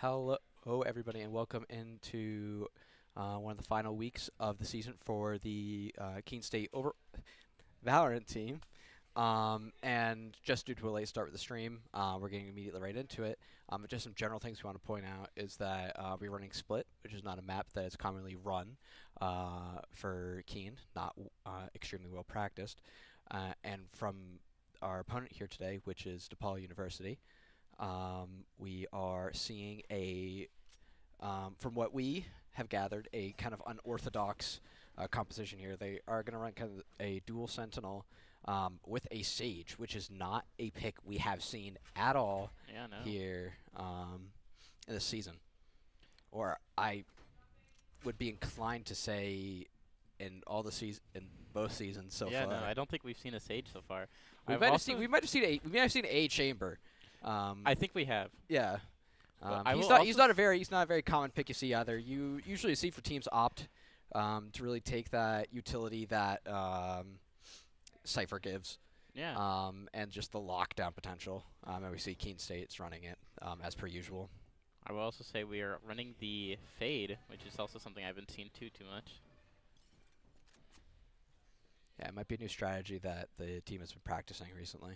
Hello, everybody, and welcome into one of the final weeks of the season for the Keene State over Valorant team. And just due to a late start with the stream, we're getting immediately right into it. But just some general things we want to point out is that we're running Split, which is not a map that is commonly run for Keene, not extremely well practiced. And from our opponent here today, which is DePaul University, we are seeing from what we have gathered, a kind of unorthodox composition here. They are going to run kind of a dual Sentinel with a Sage, which is not a pick we have seen at all here in this season. Or I would be inclined to say in all the in both seasons so far. Yeah, no, I don't think we've seen a Sage so far. We might have seen a Chamber. I think we have. Yeah. He's not a very common pick you see either. You usually see for teams opt to really take that utility that Cypher gives. Yeah. And just the lockdown potential. And we see Keene State's running it as per usual. I will also say we are running the Fade, which is also something I haven't seen too much. Yeah, it might be a new strategy that the team has been practicing recently.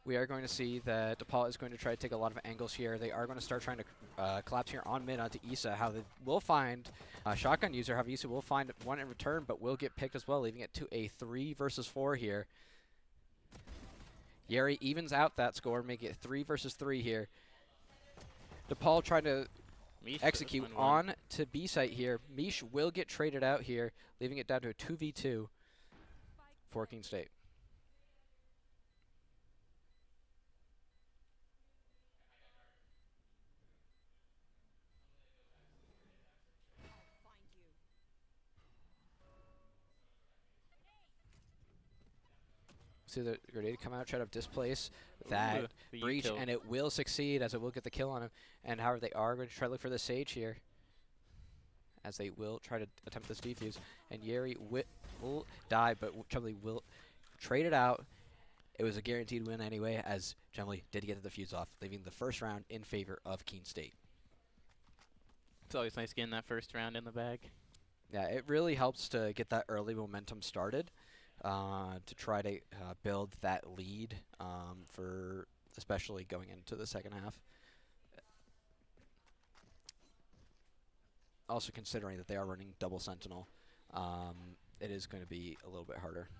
We are going to see that DePaul is going to try to take a lot of angles here. They are going to start trying to collapse here on mid onto Issa. How they will find Shotgun User. How Issa will find one in return, but will get picked as well, leaving it to a 3 versus 4 here. Yeri evens out that score, making it 3 versus 3 here. DePaul trying to execute on to B site here. Mish will get traded out here, leaving it down to a 2v2 for Keene State. See the grenade come out, try to displace that breach, and it will succeed as it will get the kill on him. And however, they are going to try to look for the Sage here, as they will try to attempt this defuse. And Yeri will die, but Chumley will trade it out. It was a guaranteed win anyway, as Chumley did get the defuse off, leaving the first round in favor of Keene State. It's always nice getting that first round in the bag. Yeah, it really helps to get that early momentum started. To try to build that lead for especially going into the second half. Also considering that they are running double Sentinel, it is going to be a little bit harder.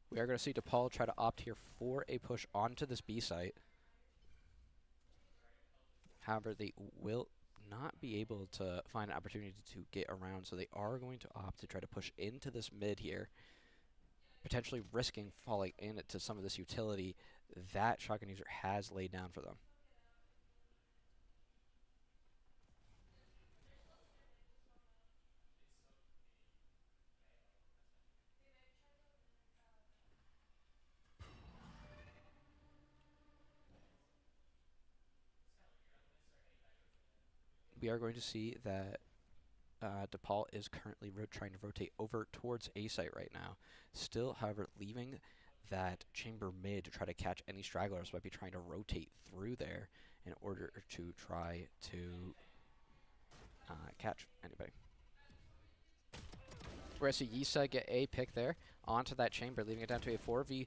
We are going to see DePaul try to opt here for a push onto this B site. However, they will not be able to find an opportunity to get around, so they are going to opt to try to push into this mid here, potentially risking falling into some of this utility that Shotgun User has laid down for them. We are going to see that DePaul is currently trying to rotate over towards A site right now. Still, however, leaving that chamber mid to try to catch any stragglers, might be trying to rotate through there in order to try to catch anybody. We're going to see Yisa get a pick there onto that chamber, leaving it down to a 4v,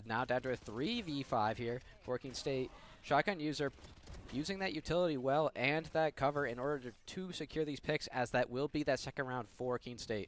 now down to a 3v5 here for Keene State. Shotgun User using that utility well and that cover in order to secure these picks, as that will be that second round for Keene State.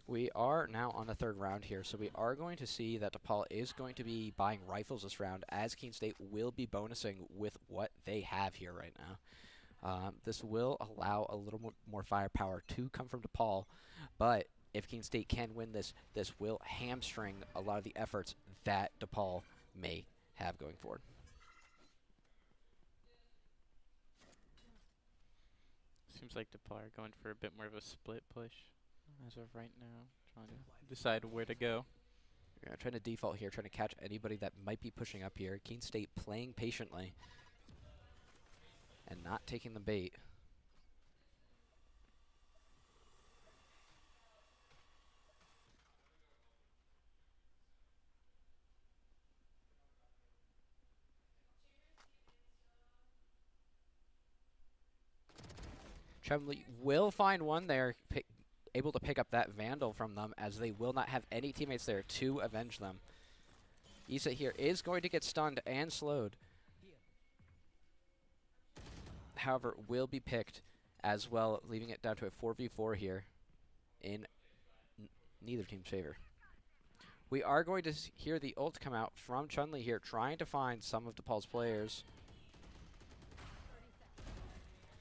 We are now on the third round here, so we are going to see that DePaul is going to be buying rifles this round, as Keene State will be bonusing with what they have here right now. This will allow a little more firepower to come from DePaul, but if Keene State can win this, this will hamstring a lot of the efforts that DePaul may have going forward. Seems like DePaul are going for a bit more of a split push as of right now, trying to decide where to go. Yeah, trying to default here, trying to catch anybody that might be pushing up here. Keene State playing patiently and not taking the bait. Chumley will find one there, able to pick up that Vandal from them, as they will not have any teammates there to avenge them. Issa here is going to get stunned and slowed. However, will be picked as well, leaving it down to a 4v4 here in neither team's favor. We are going to hear the ult come out from Chun-Li here, trying to find some of DePaul's players.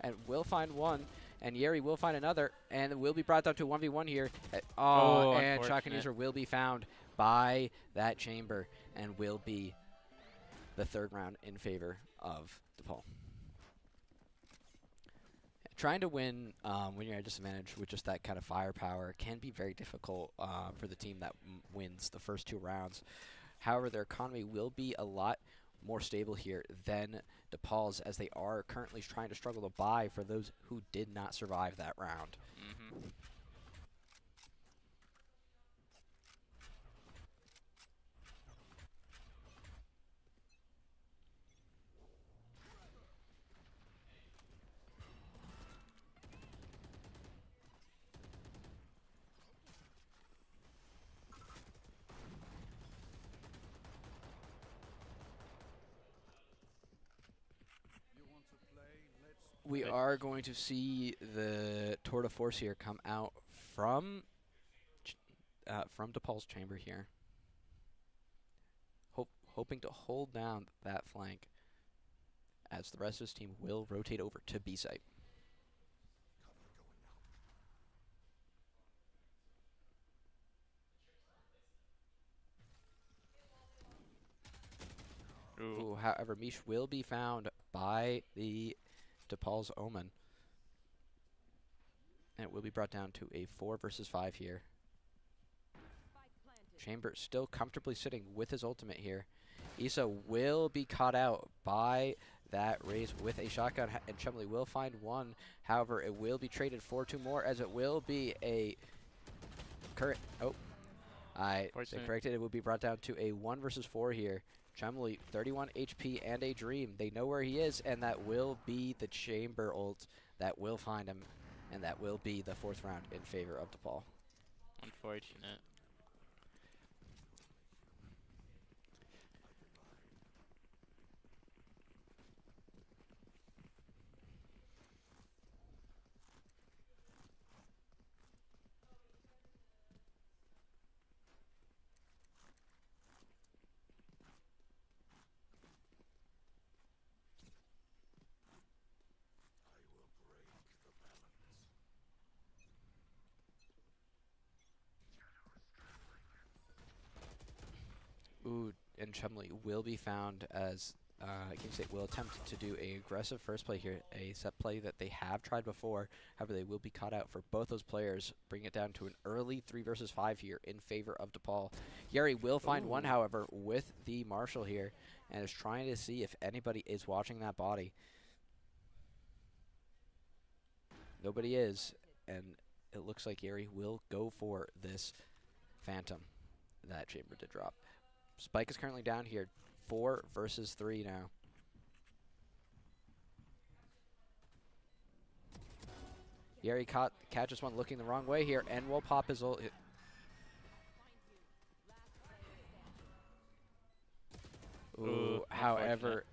And will find one, and Yeri will find another, and will be brought down to 1v1 here. And Shotgun User will be found by that chamber, and will be the third round in favor of DePaul. Trying to win when you're at a disadvantage with just that kind of firepower can be very difficult for the team that wins the first 2 rounds. However, their economy will be a lot more stable here than DePaul's, as they are currently trying to struggle to buy for those who did not survive that round. We are going to see the tour de force here come out from DePaul's chamber here, hoping to hold down that flank, as the rest of his team will rotate over to B site. Ooh, however, Mish will be found by the DePaul's Omen. And it will be brought down to a 4 versus 5 here. Chamber still comfortably sitting with his ultimate here. Issa will be caught out by that raise with a shotgun, and Chumley will find one. However, it will be traded for 2 more, as it will be a current. Oh, I corrected. It will be brought down to a 1 versus 4 here. Chumley, 31 HP and a dream. They know where he is, and that will be the chamber ult that will find him, and that will be the 4th round in favor of DePaul. Unfortunate. Ooh, and Chumley will be found, as Keene State will attempt to do a aggressive first play here, a set play that they have tried before. However, they will be caught out for both those players, bring it down to an early 3 versus 5 here in favor of DePaul. Yeri will find one, however, with the Marshall here, and is trying to see if anybody is watching that body. Nobody is, and it looks like Yeri will go for this Phantom that chamber did drop. Spike is currently down here, 4 versus 3 now. Yeri catches one looking the wrong way here, and will pop his ult. Ooh, however,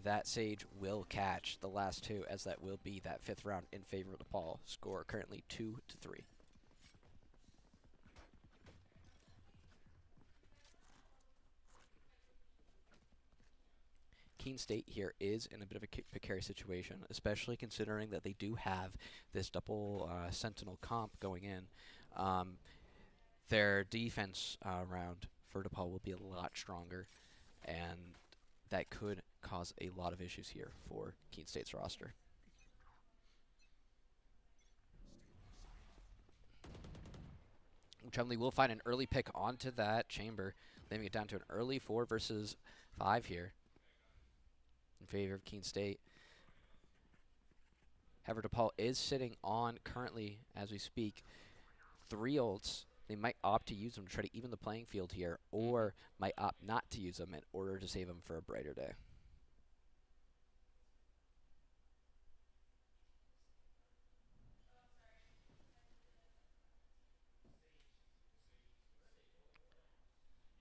that Sage will catch the last 2, as that will be that 5th round in favor of DePaul. Score currently 2-3. Keene State here is in a bit of a precarious situation, especially considering that they do have this double Sentinel comp going in. their defense round for DePaul will be a lot stronger, and that could cause a lot of issues here for Keene State's roster. Chumley will find an early pick onto that chamber, leaving it down to an early 4 versus 5 here in favor of Keene State. However, DePaul is sitting on currently, as we speak, 3 ults. They might opt to use them to try to even the playing field here, or might opt not to use them in order to save them for a brighter day.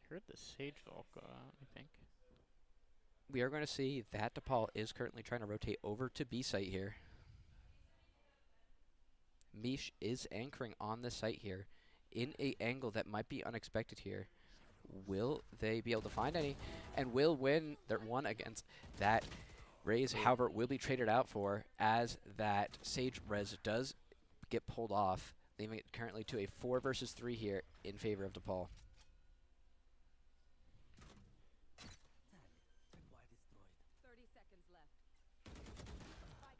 Heard the Sage Vault go out, I think. We are going to see that DePaul is currently trying to rotate over to B site here. Mish is anchoring on the site here in a angle that might be unexpected here. Will they be able to find any? And will win their one against that raise. However, will be traded out for as that Sage res does get pulled off, leaving it currently to a 4 versus 3 here in favor of DePaul.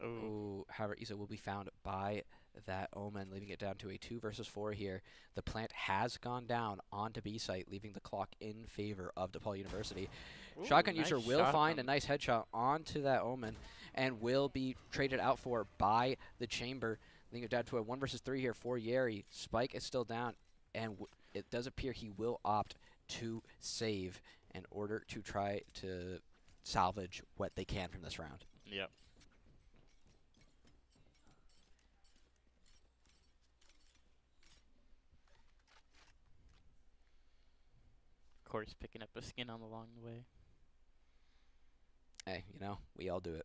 Oh, however, Isa will be found by that Omen, leaving it down to a 2 versus 4 here. The plant has gone down onto B site, leaving the clock in favor of DePaul University. Ooh, Shotgun nice user will shot find a from- nice headshot onto that Omen and will be traded out for by the chamber, leaving it down to a 1 versus 3 here for Yeri. Spike is still down, and it does appear he will opt to save in order to try to salvage what they can from this round. Yep. Of course, picking up a skin on along the way. Hey, you know, we all do it.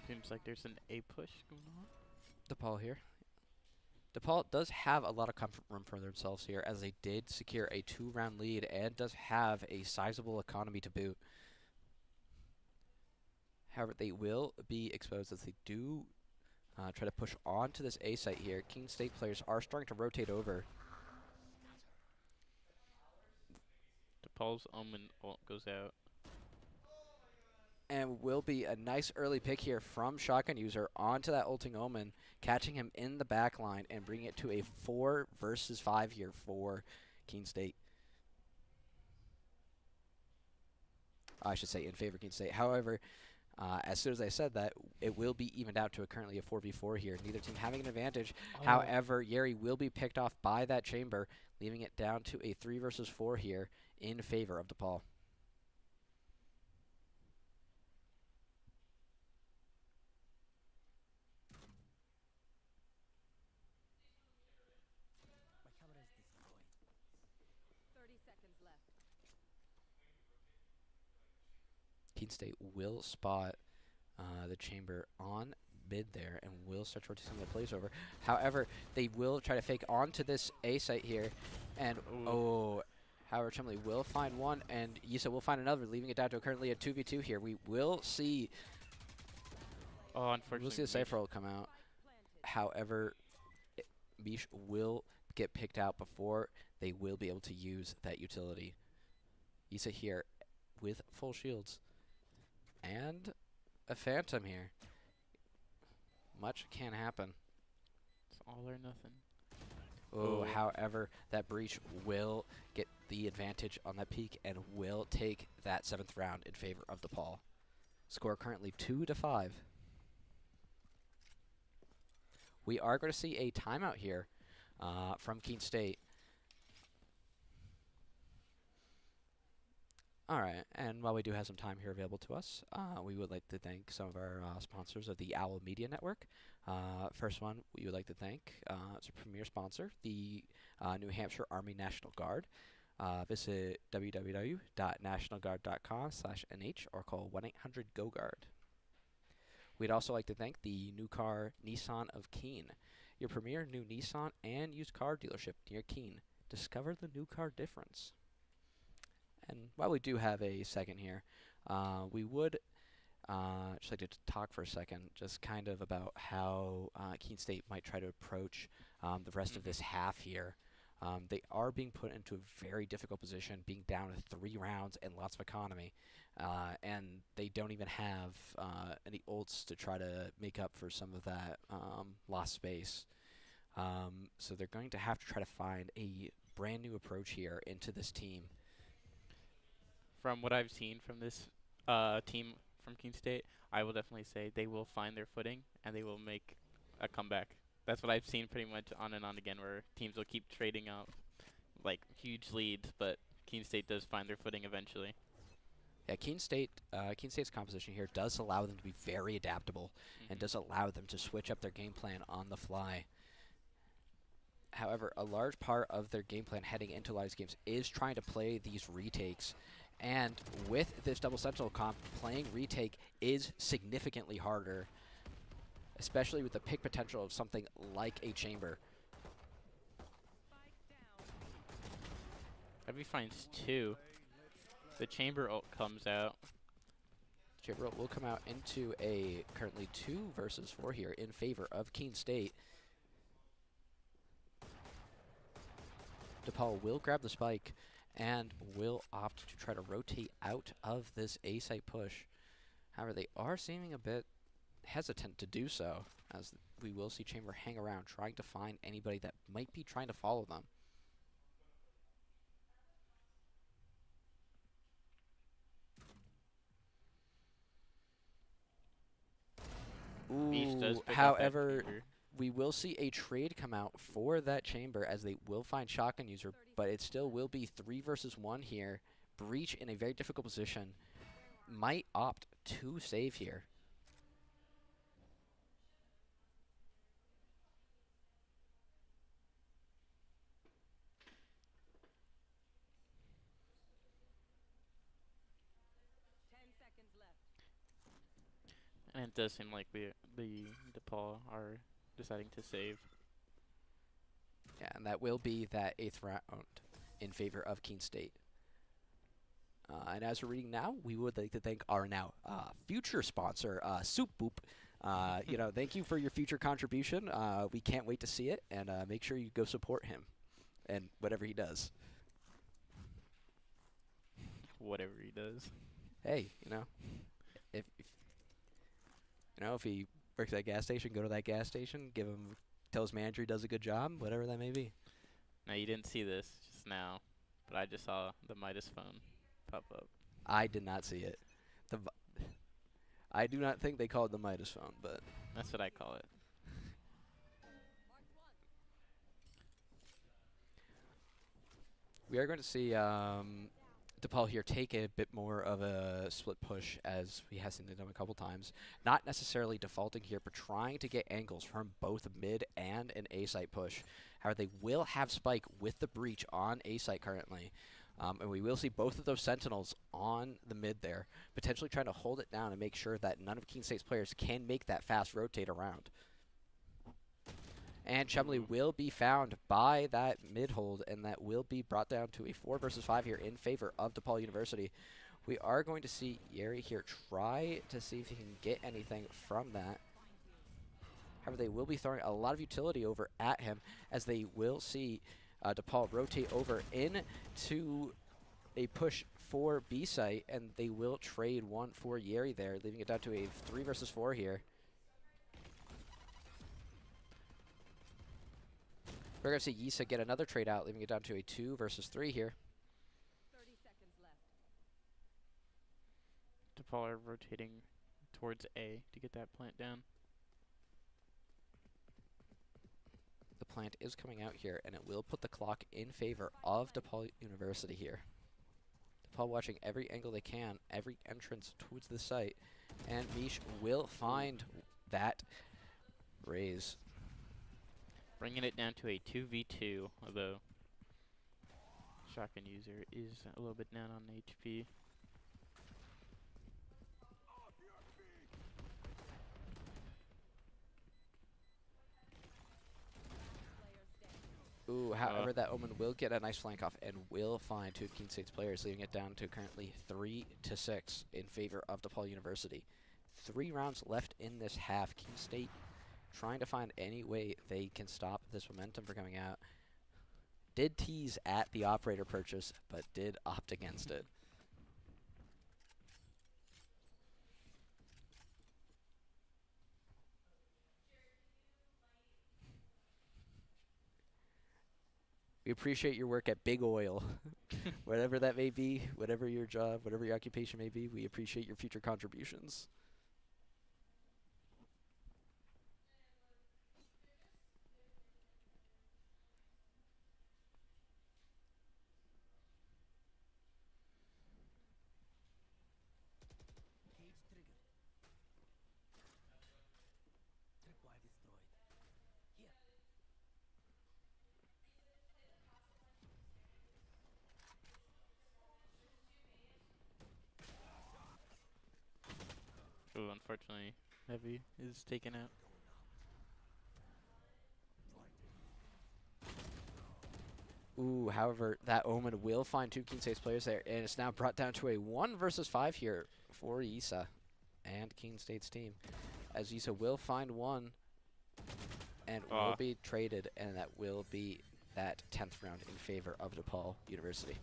Seems like there's an A push going on. DePaul here. DePaul does have a lot of comfort room for themselves here, as they did secure a 2-round lead and does have a sizable economy to boot. However, they will be exposed as they do try to push on to this A site here. Keene State players are starting to rotate over. DePaul's Omen ult goes out. And will be a nice early pick here from Shotgun User onto that ulting Omen, catching him in the back line and bringing it to a 4 versus 5 here for Keene State. I should say in favor of Keene State. However, as soon as I said that, it will be evened out to currently a 4v4 here. Neither team having an advantage. However, Yeri will be picked off by that chamber, leaving it down to a 3 versus 4 here in favor of DePaul. Keene State will spot the chamber on mid there and will start rotating the plays over. However, they will try to fake onto this A site here, and however, Chumley will find one, and Yisa will find another, leaving it down to currently a 2v2 here. We will see. Oh, unfortunately. We'll see the Cypher ult come out. However, Mish will get picked out before they will be able to use that utility. Yisa here with full shields. And a Phantom here. Much can happen. It's all or nothing. Oh, however, that Breach will get the advantage on that peak and will take that 7th round in favor of DePaul. Score currently 2-5. We are going to see a timeout here from Keene State. All right, and while we do have some time here available to us, we would like to thank some of our sponsors of the Owl Media Network. First one, we would like to thank its premier sponsor, the New Hampshire Army National Guard. Visit www.nationalguard.com/nh or call 1-800-GO-GUARD. We'd also like to thank the new car Nissan of Keene, your premier new Nissan and used car dealership near Keene. Discover the new car difference. And while we do have a second here, we would just like to talk for a second, just kind of about how Keene State might try to approach the rest of Mm-hmm. this half here. They are being put into a very difficult position, being down to 3 rounds and lots of economy, and they don't even have any ults to try to make up for some of that lost space. So they're going to have to try to find a brand new approach here into this team. From what I've seen from this team from Keene State, I will definitely say they will find their footing and they will make a comeback. That's what I've seen pretty much on and on again, where teams will keep trading up like huge leads, but Keene State does find their footing eventually. Yeah, Keene State's composition here does allow them to be very adaptable and Hmm. does allow them to switch up their game plan on the fly. However, a large part of their game plan heading into a lot of these games is trying to play these retakes. And with this double sentinel comp, playing retake is significantly harder, especially with the pick potential of something like a chamber. Heavy finds two. The chamber ult comes out. Chamber will come out into a currently 2 versus 4 here in favor of Keene State. DePaul will grab the spike and will opt to try to rotate out of this A site push. However, they are seeming a bit hesitant to do so, as we will see Chamber hang around trying to find anybody that might be trying to follow them. Beach does Ooh, pick up that however, chamber. we will see a trade come out for that chamber as they will find shotgun user, but it still will be 3 versus 1 here. Breach in a very difficult position might opt to save here. And it does seem like the DePaul are deciding to save. Yeah, and that will be that 8th round in favor of Keene State. And as we're reading now, we would like to thank our now future sponsor, Soup Boop. Thank you for your future contribution. We can't wait to see it, and make sure you go support him and whatever he does. Whatever he does. Hey, if he works at a gas station, go to that gas station, tell his manager he does a good job, whatever that may be. Now you didn't see this just now, but I just saw the Midas phone pop up. I did not see it. I do not think they called the Midas phone, but That's what I call it. we are going to see DePaul here take a bit more of a split push, as we have seen them a couple times. Not necessarily defaulting here, but trying to get angles from both mid and an A site push. However, they will have Spike with the breach on A site currently. And we will see both of those Sentinels on the mid there, potentially trying to hold it down and make sure that none of Keene State's players can make that fast rotate around. And Chumley will be found by that mid hold, and that will be brought down to a 4 versus 5 here in favor of DePaul University. We are going to see Yeri here try to see if he can get anything from that. However, they will be throwing a lot of utility over at him, as they will see DePaul rotate over into a push for B site, and they will trade 1 for Yeri there, leaving it down to a 3 versus 4 here. We're going to see Yisa get another trade out, leaving it down to a 2 versus 3 here. 30 seconds left. DePaul are rotating towards A to get that plant down. The plant is coming out here, and it will put the clock in favor of DePaul University here. DePaul watching every angle they can, every entrance towards the site, and Mish will find that raise. Bringing it down to a 2v2, although shotgun user is a little bit down on HP. Ooh, however, that Omen will get a nice flank off and will find two of Keene State's players, leaving it down to currently 3-6 in favor of DePaul University. 3 rounds left in this half. Keene State trying to find any way they can stop this momentum from coming out. Did tease at the operator purchase, but did opt against it. We appreciate your work at Big Oil. Whatever that may be, whatever your job, whatever your occupation may be, we appreciate your future contributions. Oh, unfortunately, Heavy is taken out. Ooh, however, that Omen will find two Keene State's players there, and it's now brought down to a 1 versus 5 here for Issa and Keene State's team. As Issa will find one and will be traded, and that will be that 10th round in favor of DePaul University.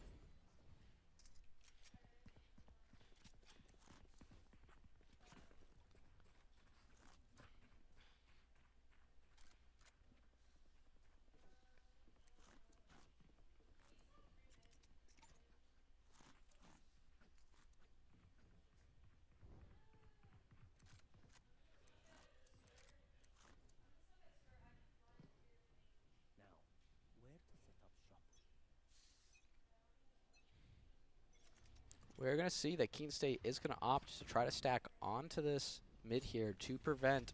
We're going to see that Keene State is going to opt to try to stack onto this mid here to prevent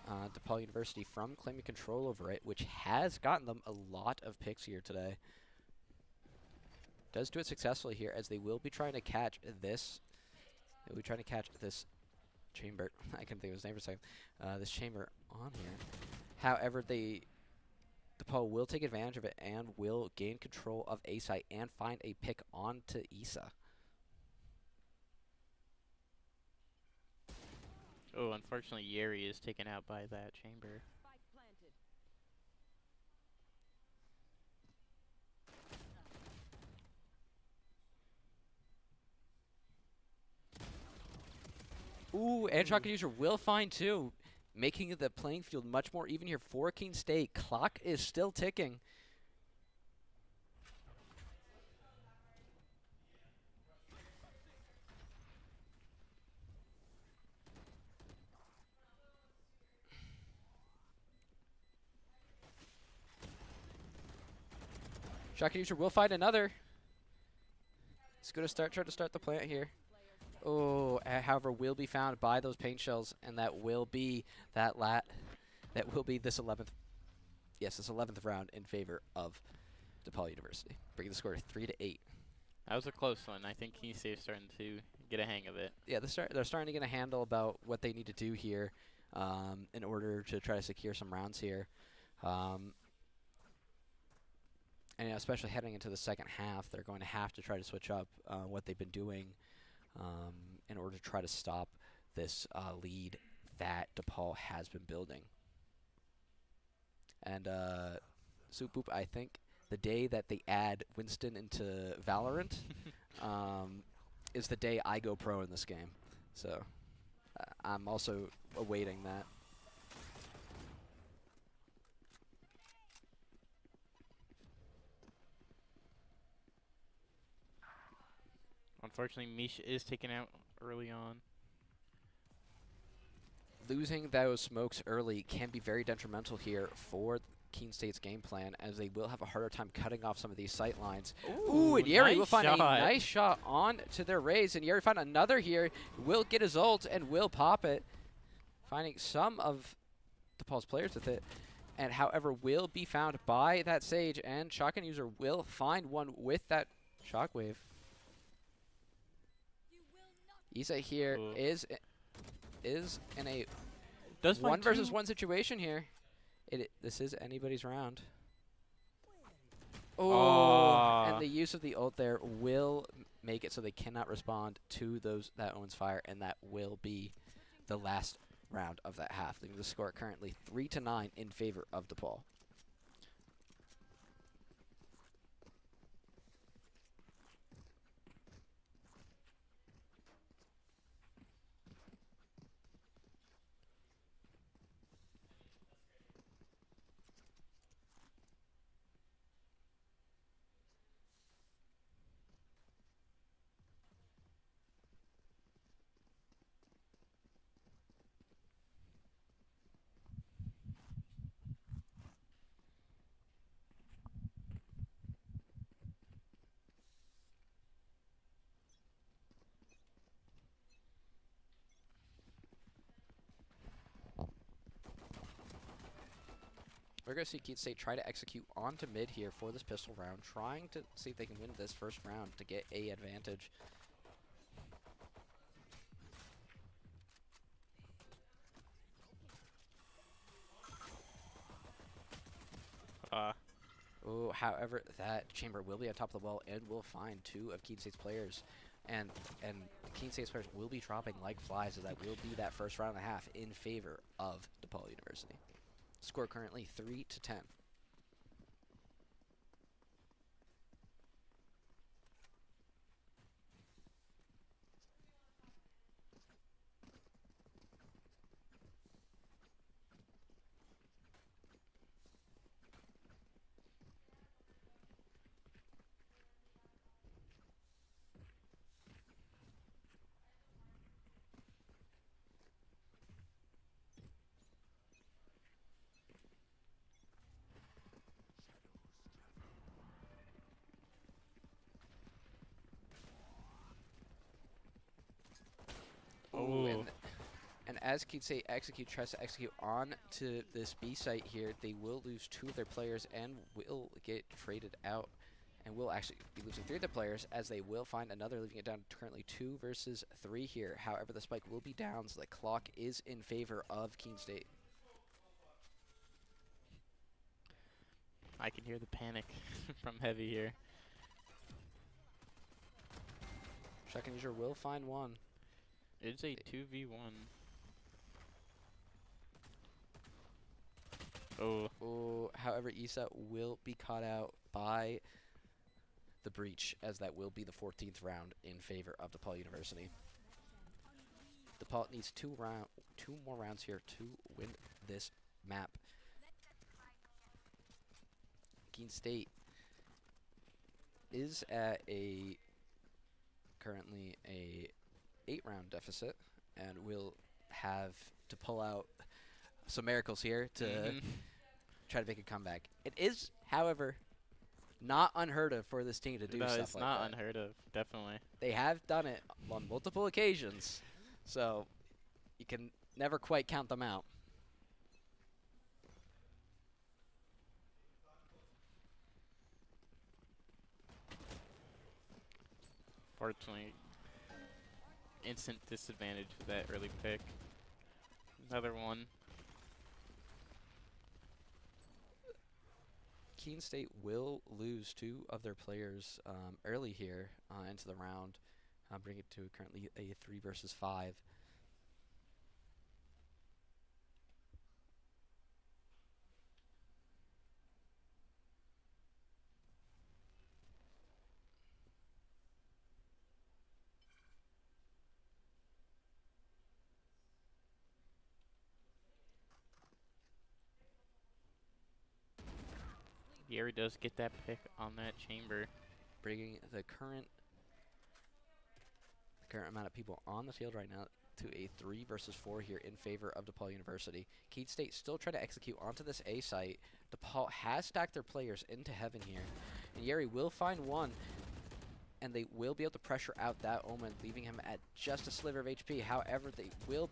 DePaul University from claiming control over it, which has gotten them a lot of picks here today. Does do it successfully here, as they will be trying to catch this. They'll be trying to catch this chamber. I couldn't think of his name for a second. This chamber on here. However, DePaul will take advantage of it and will gain control of A site and find a pick onto Issa. Oh, unfortunately, Yeri is taken out by that chamber. Spike planted. Ooh, and shotgun user will find two, making the playing field much more even here for Keene State. Clock is still ticking. Shotgun user will find another. He's going to try to start the plant here. Oh, however, will be found by those paint shells, and that will be that will be this 11th. Yes, this 11th round in favor of DePaul University, bringing the score to 3-8. That was a close one. I think Keene State's starting to get a hang of it. Yeah, they're starting to get a handle about what they need to do here in order to try to secure some rounds here. And especially heading into the second half, they're going to have to try to switch up what they've been doing in order to try to stop this lead that DePaul has been building. And Soup Boop, I think the day that they add Winston into Valorant is the day I go pro in this game. So I'm also awaiting that. Unfortunately, Mish is taken out early on. Losing those smokes early can be very detrimental here for Keene State's game plan, as they will have a harder time cutting off some of these sight lines. Ooh, And Yeri nice will find shot. a nice shot on to their raise, and Yeri found another here, will get his ult, and will pop it, finding some of DePaul's players with it, and however will be found by that Sage, and Shotgun User will find one with that Shockwave. Isa here Ooh. is in a Does find 1 versus two. 1 situation here. This is anybody's round. Aw. And the use of the ult there will make it so they cannot respond to that Owen's fire, and that will be the last round of that half. The score currently 3-9 in favor of DePaul. We're going to see Keene State try to execute onto mid here for this pistol round, trying to see if they can win this first round to get a advantage. However, that chamber will be on top of the wall and will find 2 of Keene State's players. And Keene State's players will be dropping like flies, so that will be that first round and a half in favor of DePaul University. Score currently 3-10. Ooh. And as Keene State tries to execute on to this B site here, they will lose 2 of their players and will get traded out. And will actually be losing 3 of their players, as they will find another, leaving it down to currently 2 versus 3 here. However, the spike will be down, so the clock is in favor of Keene State. I can hear the panic from Heavy here. Shotgun User will find one. It's a 2v1. Oh. However, Isa will be caught out by the breach, as that will be the 14th round in favor of DePaul University. DePaul needs 2 more rounds here to win this map. Keene State is at currently a 8-round deficit, and will have to pull out some miracles here to try to make a comeback. It is, however, not unheard of for this team to do No, stuff it's like not that. unheard of, definitely. They have done it on multiple occasions, so you can never quite count them out. Fortunately, instant disadvantage with that early pick. Another one. Keene State will lose 2 of their players early here into the round, bring it to currently a 3 versus 5. Yeri does get that pick on that chamber. Bringing the current amount of people on the field right now to a 3 versus 4 here in favor of DePaul University. Keene State still trying to execute onto this A site. DePaul has stacked their players into heaven here. And Yeri will find one, and they will be able to pressure out that Omen, leaving him at just a sliver of HP. However, they will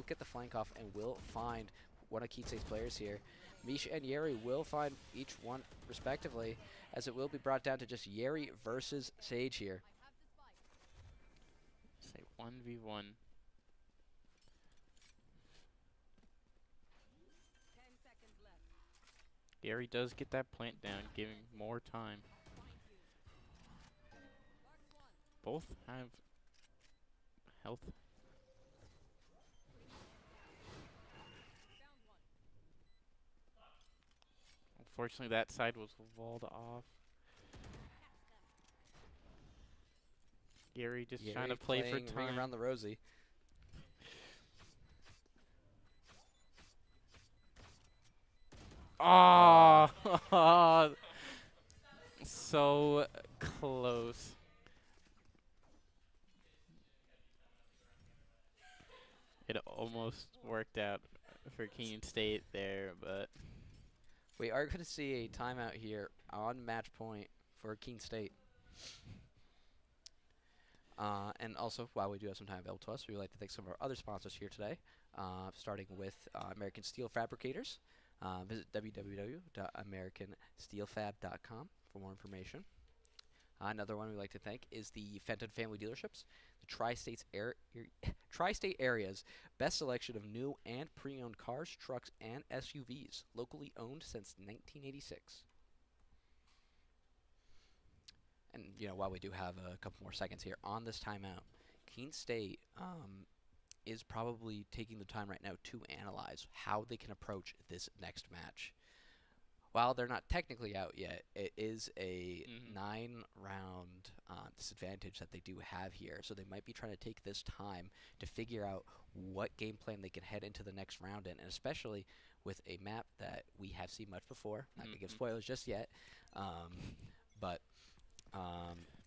get the flank off and will find one of Keene State's players here. Misha and Yeri will find each one respectively, as it will be brought down to just Yeri versus Sage here. Say 1v1. 10 seconds left. Gary does get that plant down, giving more time. Both have health. Unfortunately, that side was walled off. Gary just trying to play for playing Ring time. Around the Rosie. Oh, so close. It almost worked out for Keene State there, but We are going to see a timeout here on match point for Keene State. And also, while we do have some time available to us, we would like to thank some of our other sponsors here today, starting with American Steel Fabricators. Visit www.americansteelfab.com for more information. Another one we'd like to thank is the Fenton Family Dealerships, the Tri-State area's best selection of new and pre-owned cars, trucks, and SUVs, locally owned since 1986. And, you know, while we do have a couple more seconds here on this timeout, Keene State is probably taking the time right now to analyze how they can approach this next match. While they're not technically out yet, it is a 9-round disadvantage that they do have here. So they might be trying to take this time to figure out what game plan they can head into the next round in, and especially with a map that we have seen much before. Not going to give spoilers just yet, but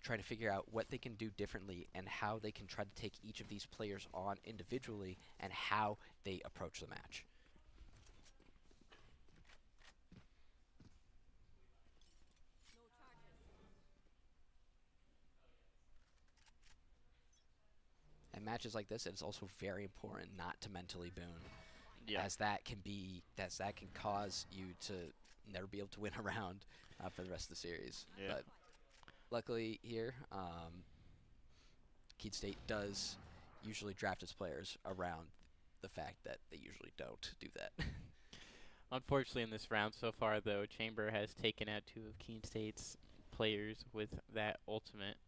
trying to figure out what they can do differently and how they can try to take each of these players on individually and how they approach the match. And matches like this, it's also very important not to mentally boon, as that can cause you to never be able to win a round for the rest of the series. Yeah. But luckily here, Keene State does usually draft its players around the fact that they usually don't do that. unfortunately in this round so far, though, Chamber has taken out 2 of Keene State's players with that ultimate.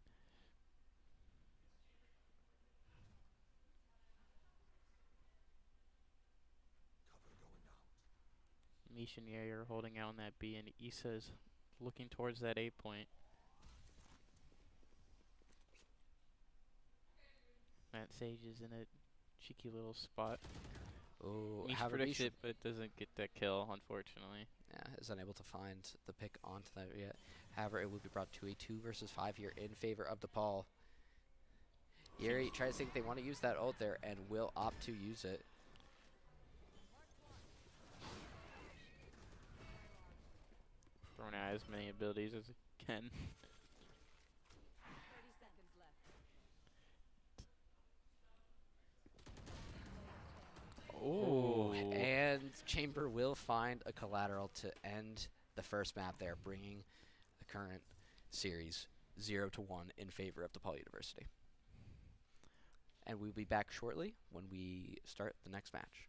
Misha and Yeri are holding out on that B, and Issa's looking towards that A point. Matt Sage is in a cheeky little spot. Oh, Misha predicts it, but doesn't get that kill, unfortunately. Yeah, is unable to find the pick onto that yet. However, it will be brought to a 2 versus 5 here in favor of DePaul. Yeri tries to think they want to use that ult there and will opt to use it. Throwing out as many abilities as it can. 30 seconds left. Oh, And Chamber will find a collateral to end the first map there, bringing the current series 0-1 in favor of DePaul University. And we'll be back shortly when we start the next match.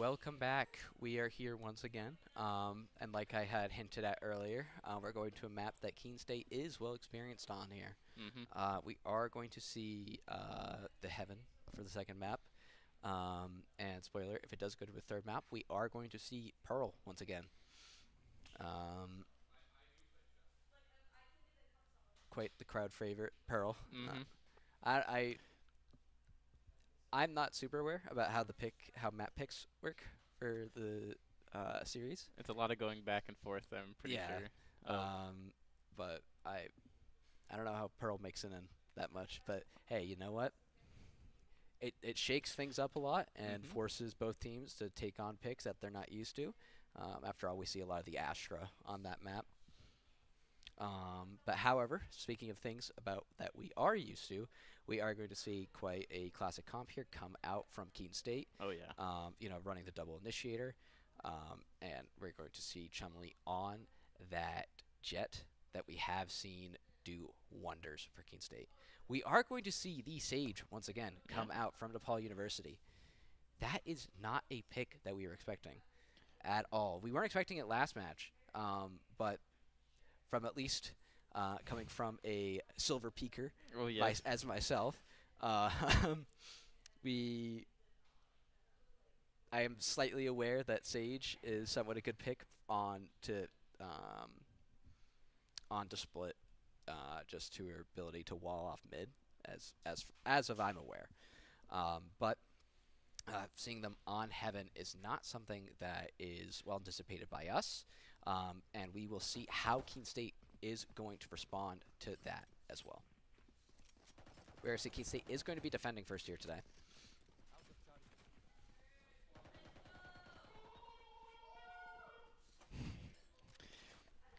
Welcome back. We are here once again. And like I had hinted at earlier, we're going to a map that Keene State is well experienced on here. Mhm. We are going to see the Heaven for the second map. And spoiler, if it does go to a third map, we are going to see Pearl once again. Um, quite the crowd favorite, Pearl. Mhm. I I'm not super aware about how map picks work for the series. It's a lot of going back and forth. I'm pretty Yeah. sure. Of But I don't know how Pearl makes it in that much. But hey, you know what? It shakes things up a lot and Mhm. forces both teams to take on picks that they're not used to. After all, we see a lot of the Astra on that map. But however, speaking of things about that we are used to, we are going to see quite a classic comp here come out from Keene State. Oh yeah. Running the double initiator, and we're going to see Chumley on that jet that we have seen do wonders for Keene State. We are going to see the Sage once again Yeah. come out from DePaul University. That is not a pick that we were expecting at all. We weren't expecting it last match, but from at least coming from a silver peaker Oh yes. as myself, uh, we I am slightly aware that Sage is somewhat a good pick um, on to split, just to her ability to wall off mid, as of I'm aware. But seeing them on Heaven is not something that is well anticipated by us, and we will see how Keene State is going to respond to that as well. Whereas Keene State is going to be defending first here today.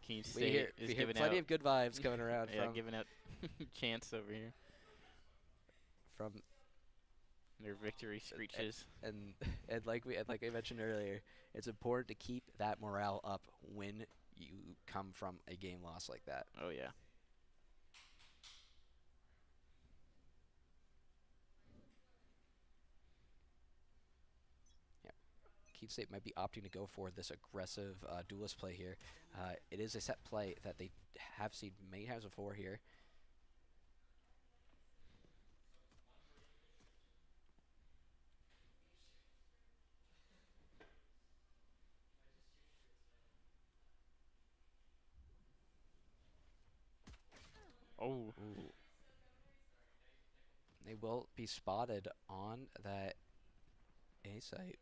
Keene We hear, State is we hear giving plenty out. of good vibes coming around Yeah, giving out chance over here. from Their victory screeches. and like I mentioned earlier, it's important to keep that morale up when you come from a game loss like that. Oh yeah. Yeah, Keene State might be opting to go for this aggressive duelist play here. It is a set play that they have seen many times before here. Oh. Ooh. They will be spotted on that A site.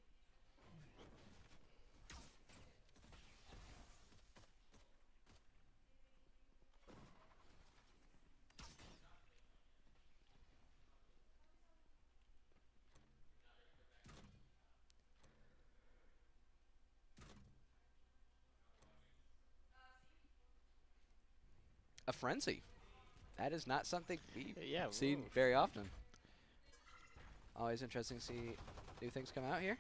A frenzy. That is not something we've Yeah. seen Whoa. very often. Always interesting to see new things come out here.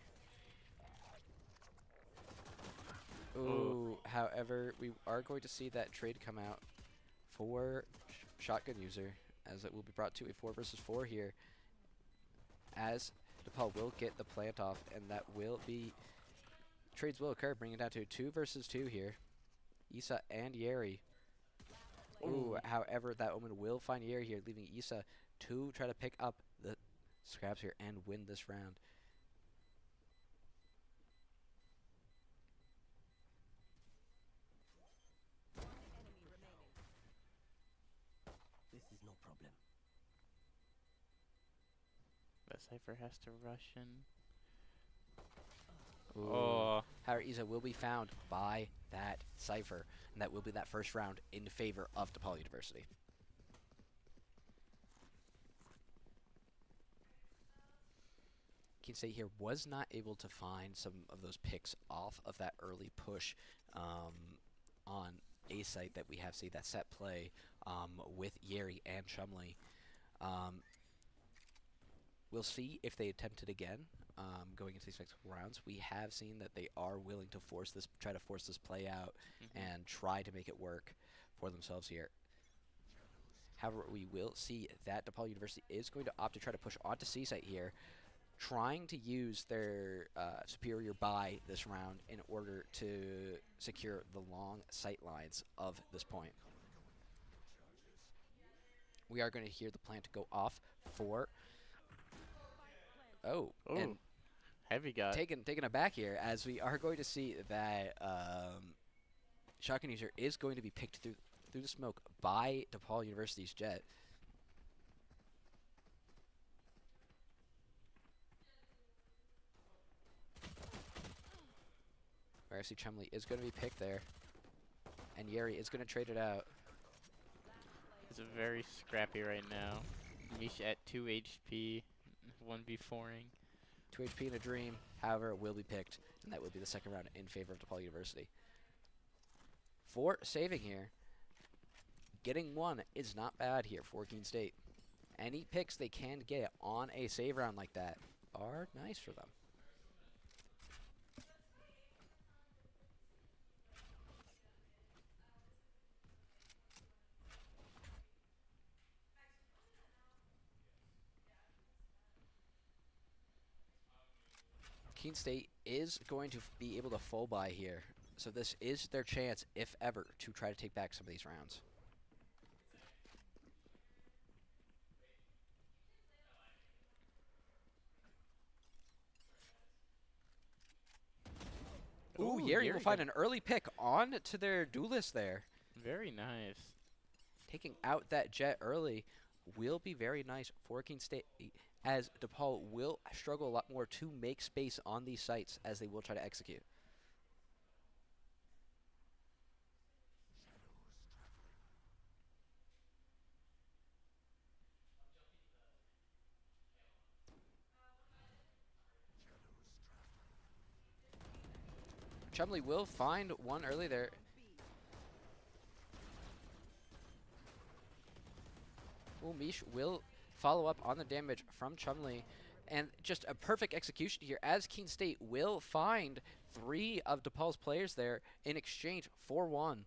Oh. Ooh, however, we are going to see that trade come out for Shotgun User, as it will be brought to a 4 versus 4 here, as DePaul will get the plant off, and that will be, trades will occur, bringing it down to a 2 versus 2 here. Issa and Yeri. Ooh, however, that Omen will find Yeri here, leaving Issa to try to pick up the scraps here and win this round. This is no problem. That Cypher has to rush in. Ooh. Oh. However, Issa will be found by that Cypher, and that will be that first round in favor of DePaul University. Keene State here was not able to find some of those picks off of that early push on a site that we have seen that set play with Yeri and Chumley. We'll see if they attempt it again going into these next couple rounds. We have seen that they are willing to try to force this play out and try to make it work for themselves here. However, we will see that DePaul University is going to opt to try to push onto C-site here, trying to use their superior buy this round in order to secure the long sight lines of this point. We are going to hear the plant go off for. Oh, and Ooh, heavy got. taken aback here, as we are going to see that Shotgun User is going to be picked through the smoke by DePaul University's Jet. Varsity Chumley is going to be picked there, and Yeri is going to trade it out. It's very scrappy right now. Mish at 2 HP, 1v4ing. 2 HP in a dream, however, will be picked, and that will be the second round in favor of DePaul University. For saving here, getting one is not bad here for Keene State. Any picks they can get on a save round like that are nice for them. Keene State is going to be able to full buy here, so this is their chance, if ever, to try to take back some of these rounds. Ooh, Yeri will find an early pick on to their duelist there. Very nice. Taking out that Jet early will be very nice for Keene State, as DePaul will struggle a lot more to make space on these sites as they will try to execute. Chumley will find one early there. Ooh, Mish will follow up on the damage from Chumley. And just a perfect execution here, as Keene State will find 3 of DePaul's players there in exchange for 1.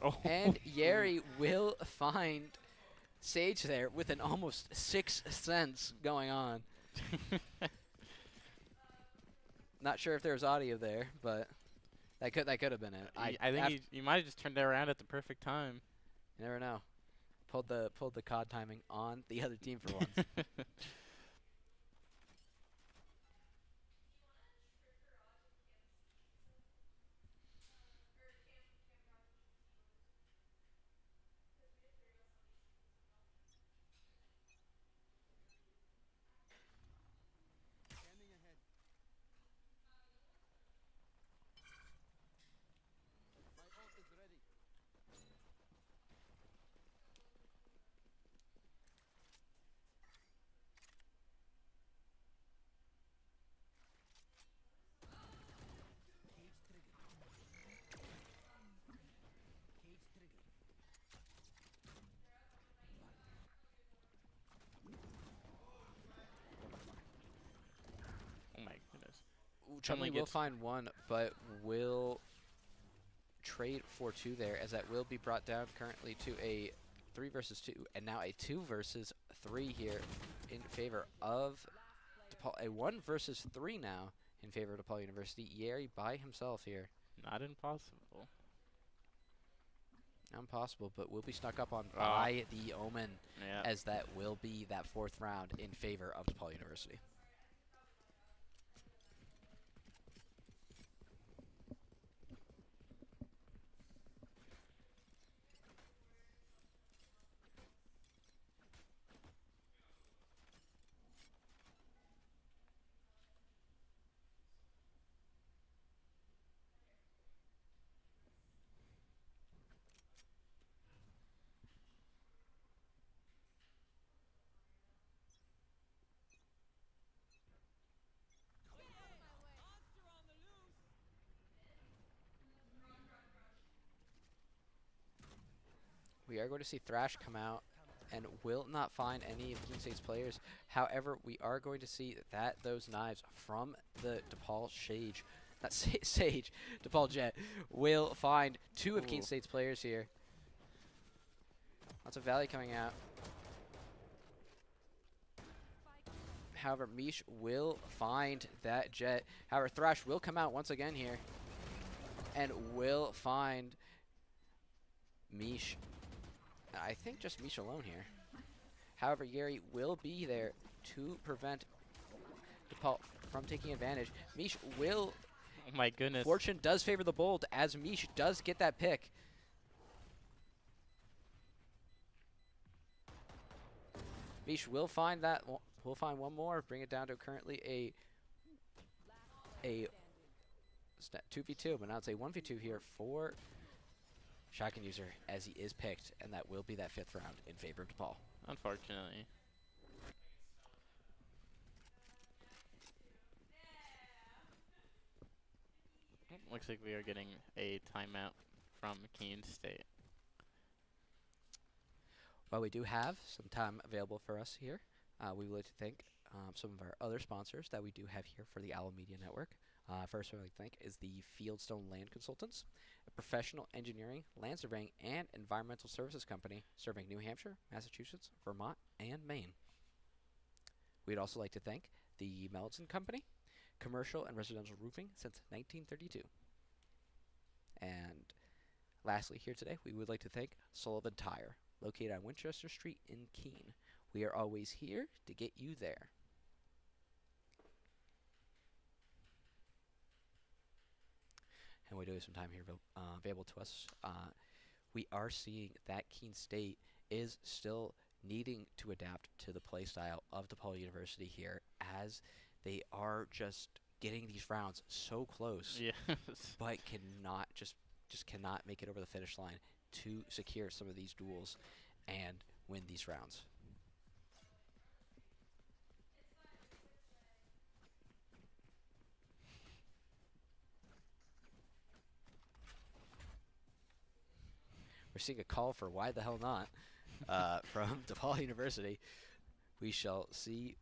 Oh. And Yeri will find Sage there with an almost 6th sense going on. Not sure if there was audio there, but that could have been it. I think you might have just turned that around at the perfect time. You never know. Pulled the COD timing on the other team for once. Oh my goodness. Chumley will find 1, but will trade for 2 there, as that will be brought down currently to a 3 versus 2, and now a 2 versus 3 here in favor of DePaul. A 1 versus 3 now in favor of DePaul University. Yeri by himself here. Not impossible. Not impossible, but will be snuck up on by the Omen, Yeah. as that will be that 4th round in favor of DePaul University. We are going to see Thrash come out and will not find any of Keene State's players. However, we are going to see that those knives from the DePaul Sage, not Sage, DePaul Jet, will find 2 of Keene State's players here. Lots of Valley coming out. However, Mish will find that jet. However, Thrash will come out once again here and will find Mish. I think just Mish alone here. However, Yeri will be there to prevent DePaul from taking advantage. Mish will. Oh my goodness. Fortune does favor the bold as Mish does get that pick. Mish will find that. We'll find one more. Bring it down to currently a 2v2, but now it's a 1v2 here for Shotgun User as he is picked, and that will be that 5th round in favor of DePaul. Unfortunately. Looks like we are getting a timeout from Keene State. Well, we do have some time available for us here. We would like to thank some of our other sponsors that we do have here for the Owl Media Network. First one I'd like to thank is the Fieldstone Land Consultants, a professional engineering, land surveying, and environmental services company serving New Hampshire, Massachusetts, Vermont, and Maine. We'd also like to thank the Melton Company, commercial and residential roofing since 1932. And lastly here today, we would like to thank Sullivan Tire, located on Winchester Street in Keene. We are always here to get you there. And we do have some time here available to us. We are seeing that Keene State is still needing to adapt to the play style of DePaul University here, as they are just getting these rounds so close, Yes. but cannot just cannot make it over the finish line to secure some of these duels and win these rounds. We're seeing a call for why the hell not from DePaul University. We shall see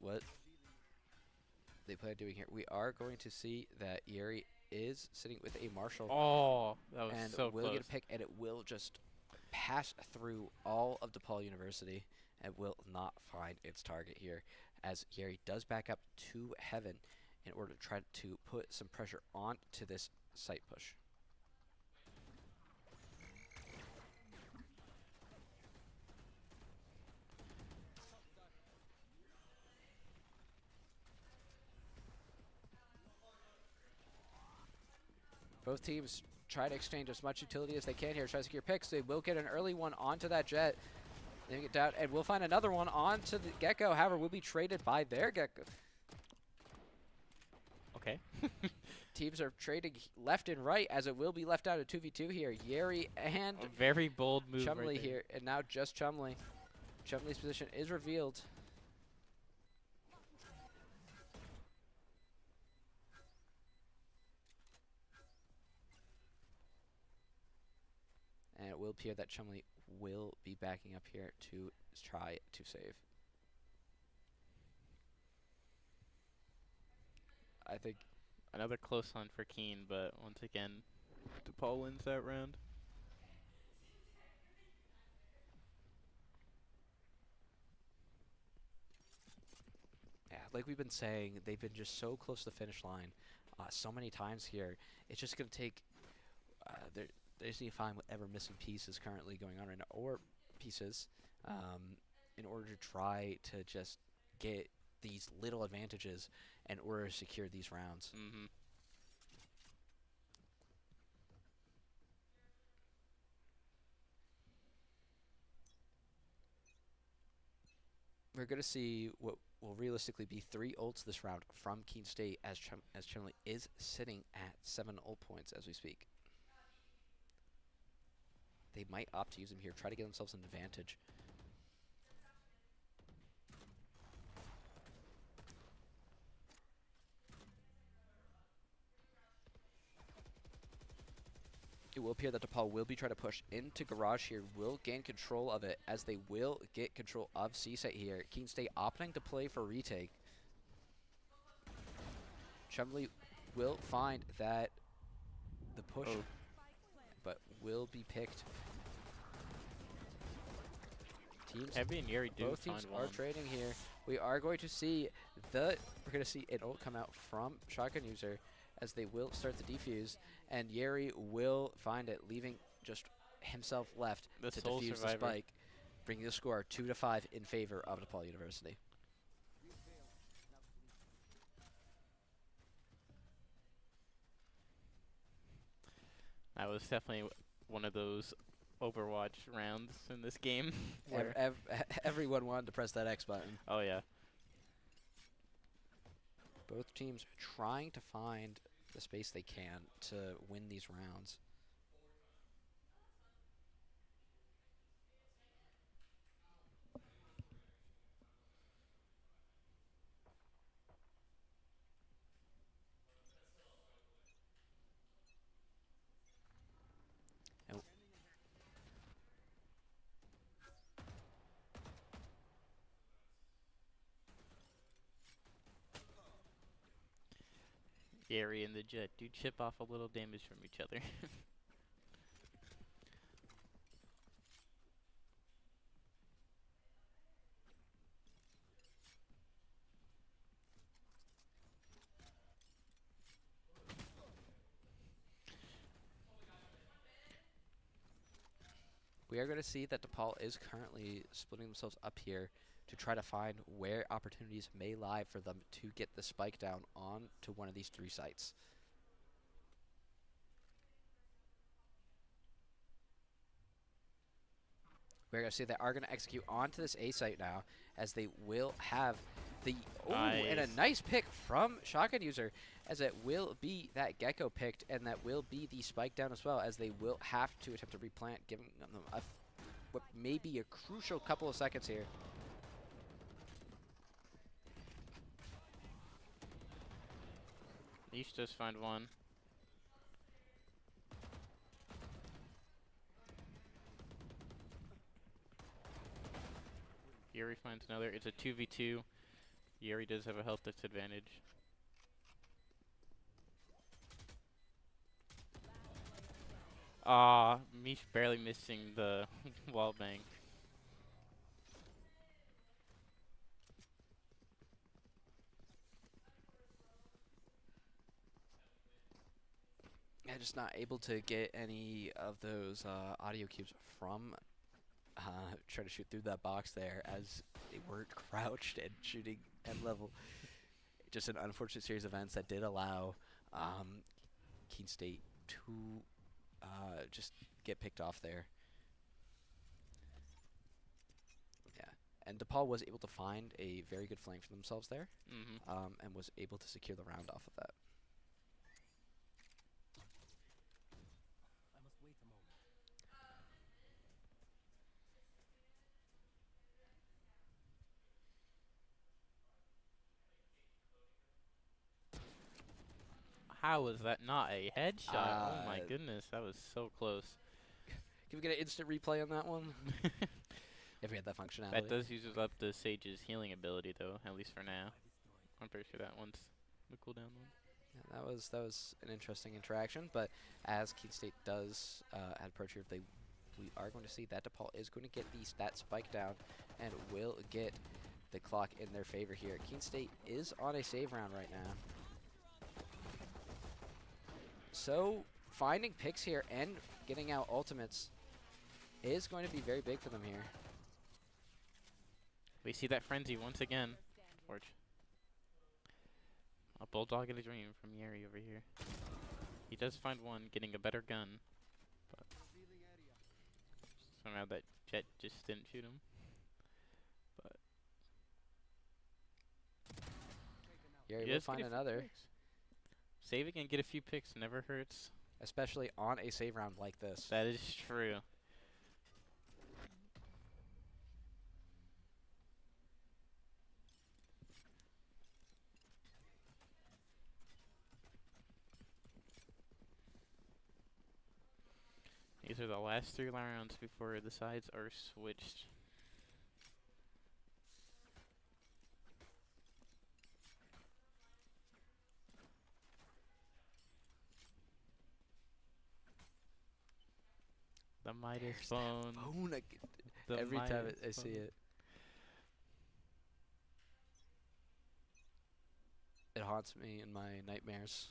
what they plan on doing here. We are going to see that Yeri is sitting with a Marshall. Oh, that was and so will close. get a pick, and it will just pass through all of DePaul University and will not find its target here, as Yeri does back up to heaven in order to try to put some pressure onto this site push. Both teams try to exchange as much utility as they can here, try to secure picks. They will get an early one onto that jet. They get down, and we'll find another one onto the Gecko. However, will be traded by their Gecko. Okay. Teams are trading left and right, as it will be left out at 2v2 here. Yeri and A very bold move Chumley right there. here, and now just Chumley. Chumley's position is revealed. And it will appear that Chumley will be backing up here to try to save. I think Another close one for Keene, but once again, DePaul wins that round. yeah, like we've been saying, they've been just so close to the finish line so many times here. It's just going to take, they just need to find whatever missing piece is currently going on right now, or pieces, in order to try to just get these little advantages in order to secure these rounds. Mm-hmm. We're going to see what will realistically be 3 ults this round from Keene State, as Chumley is sitting at 7 ult points as we speak. They might opt to use them here, try to get themselves an advantage. It will appear that DePaul will be trying to push into Garage here, will gain control of it, as they will get control of C-Site here. Keene State opting to play for retake. Chumley will find that the push, but will be picked. teams, Heavy and Yuri do both find teams are one. trading here. We are going to see we're going to see an ult come out from Shotgun User as they will start the defuse, and Yeri will find it, leaving just himself left The to sole defuse the survivor. spike, bringing the score 2-5 in favor of DePaul University. That was definitely one of those Overwatch rounds in this game. where, Everyone wanted to press that X button. oh yeah. Both teams trying to find the space they can to win these rounds. And Yuri and the Jet do chip off a little damage from each other. we are going to see that DePaul is currently splitting themselves up here to try to find where opportunities may lie for them to get the spike down on to one of these 3 sites. We're going to see they are going to execute onto this A site now, as they will have the and a Nice. nice pick from Shotgun User, as it will be that Gecko picked, and that will be the spike down as well, as they will have to attempt to replant, giving them what may be a crucial couple of seconds here. Each just find one. Yuri finds another. It's a 2v2. Yuri does have a health disadvantage. Mish barely missing the wall bang. Yeah, just not able to get any of those audio cubes from trying to shoot through that box there, as they weren't crouched and shooting at level. Just an unfortunate series of events that did allow Keene State to just get picked off there. Yeah, and DePaul was able to find a very good flank for themselves there, and was able to secure the round off of that. How was that not a headshot? Oh my Uh, goodness, that was so close. Can we get an instant replay on that one? If we had that functionality. That does use up the Sage's healing ability though, at least for now. I'm pretty sure that one's the cooldown one. Yeah, that was an interesting interaction, but as Keene State does add approach here, we are going to see that DePaul is going to get that spike down and will get the clock in their favor here. Keene State is on a save round right now, so finding picks here and getting out ultimates is going to be very big for them here. We see that frenzy once again. Forge. A bulldog in a dream from Yeri over here. He does find one, getting a better gun, but somehow that Jet just didn't shoot him. But Yeri he will does get find a few another, picks. Saving and get a few picks never hurts. especially on a save round like this. That is true. These are the last 3 rounds before the sides are switched. The Midas Bone. Phone, the Every time Myers I see phone. it, it haunts me in my nightmares.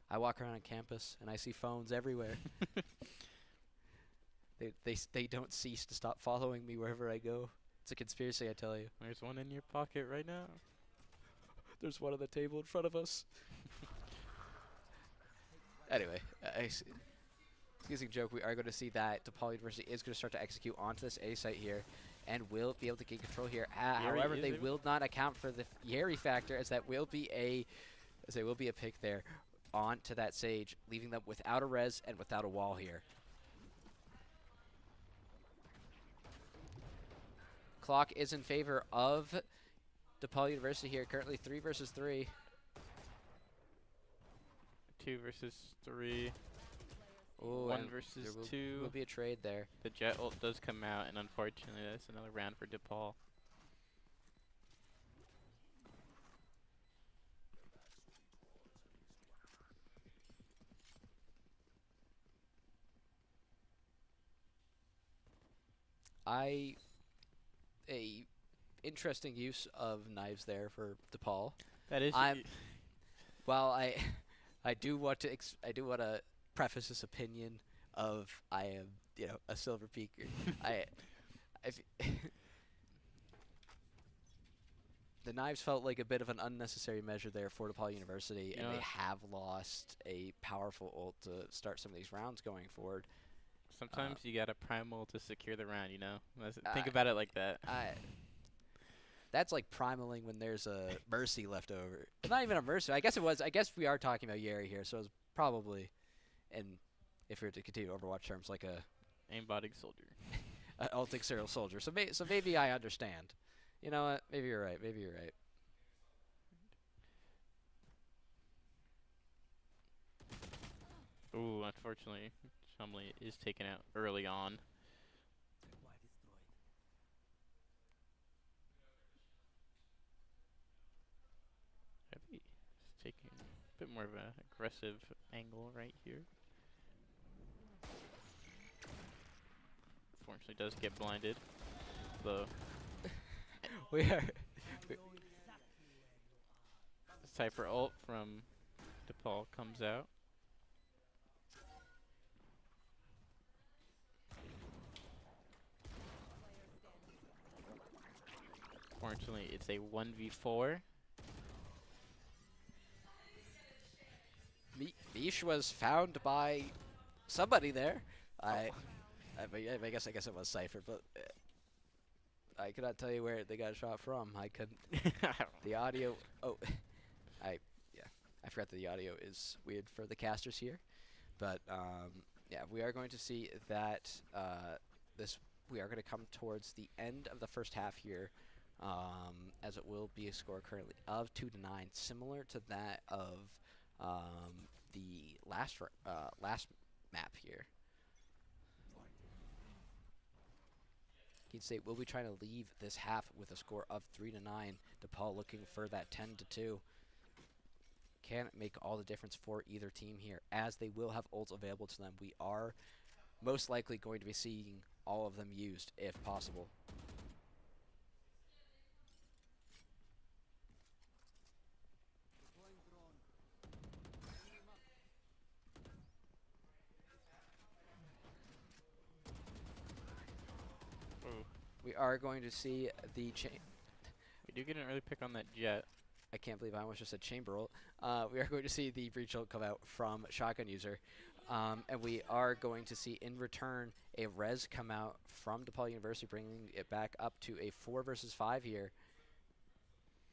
I walk around on campus and I see phones everywhere. They don't cease to stop following me wherever I go. It's a conspiracy, I tell you. There's one in your pocket right now. There's one on the table in front of us. Anyway, excusing joke, we are going to see that DePaul University is going to start to execute onto this A site here, and will be able to gain control here. Yeri However, is they able- will not account for the Yeri factor, as that will be a pick there onto that Sage, leaving them without a res and without a wall here. Clock is in favor of DePaul University here, currently 3 versus 3. 2 versus 3. Ooh, 1 and versus there will 2. be a trade there. The Jet ult does come out, and unfortunately, that's another round for DePaul. A interesting use of knives there for DePaul. That is. I'm Well, I do want to preface this opinion of I am, a silver peaker. I The knives felt like a bit of an unnecessary measure there for DePaul University, You and know they what? have lost a powerful ult to start some of these rounds going forward. Sometimes you got a primal to secure the round, you know? Think I- about it like that. That's like primaling when there's a mercy left over. Not even a mercy. I guess it was. I guess we are talking about Yeri here, so it's probably, and if we were to continue Overwatch terms, like Aimbotting soldier. a ulting serial soldier. So maybe I understand. You know what? Maybe you're right. Maybe you're right. Ooh, unfortunately, Chumley is taken out early on. Heavy is taking a bit more of an aggressive angle right here. Unfortunately, does get blinded. The We are. Cypher ult from DePaul comes out. Fortunately, it's a 1v4. Mish was found by somebody there. I guess it was Cypher, but I could not tell you where they got shot from. I couldn't. The audio. Oh, I forgot that the audio is weird for the casters here, but yeah, we are going to see that we are going to come towards the end of the first half here, as it will be a score currently of 2-9, similar to that of the last map here. Keene State will be trying to leave this half with a score of 3-9. DePaul looking for that 10-2. Can make all the difference for either team here, as they will have ults available to them. We are most likely going to be seeing all of them used if possible. Ooh. We are going to see the We do get an early pick on that Jet. I can't believe I almost just said chamber ult. We are going to see the breach ult come out from shotgun user, and we are going to see in return a res come out from DePaul University, bringing it back up to a 4 versus 5 here.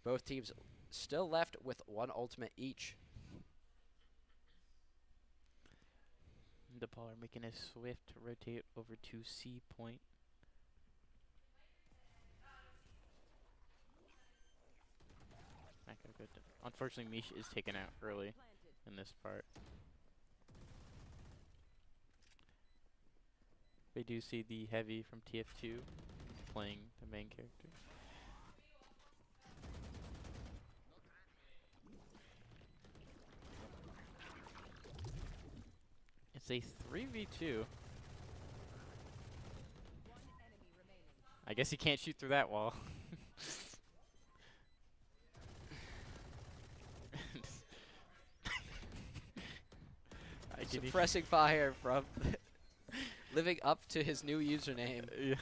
Both teams still left with one ultimate each. DePaul are making a swift rotate over to C point. Not gonna go unfortunately, Mish is taken out early in this part. We do see the heavy from TF2 playing the main character. It's a 3v2. One enemy remaining. I guess he can't shoot through that wall. I can Suppressing fire from living up to his new username. Yeah.